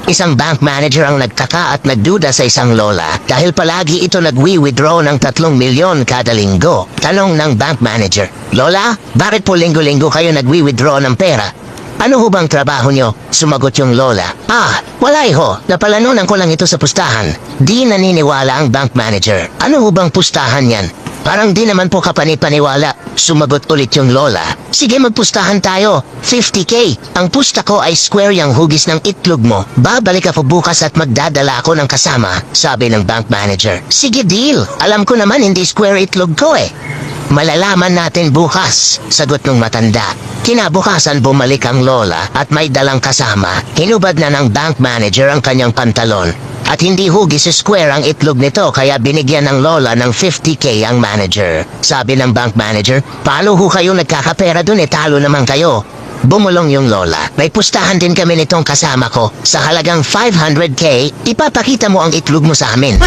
Isang bank manager ang nagtaka at nagduda sa isang lola dahil palagi ito nagwi-withdraw ng 3 milyon kada linggo. Tanong ng bank manager, "Lola, bakit po linggo-linggo kayo nagwi-withdraw ng pera? Ano ho bang trabaho nyo?" Sumagot yung lola, "Wala ho, napalanunan ko lang ito sa pustahan." Di naniniwala ang bank manager. "Ano ho bang pustahan yan? Parang di naman po kapanipaniwala." Sumagot ulit yung lola, "Sige, magpustahan tayo. 50K. Ang pusta ko ay square yung hugis ng itlog mo. Babalik ako bukas at magdadala ako ng kasama," sabi ng bank manager. "Sige, deal. Alam ko naman hindi square itlog ko eh." "Malalaman natin bukas," sagot ng matanda. Kinabukasan bumalik ang lola at may dalang kasama. Hinubad na ng bank manager ang kanyang pantalon. At hindi hugis square ang itlog nito kaya binigyan ng lola ng 50K ang manager. Sabi ng bank manager, "Paano ho kayo nagkakapera dun, talo naman kayo?" Bumulong yung lola, "May pustahan din kami nitong kasama ko. Sa halagang 500K, ipapakita mo ang itlog mo sa amin."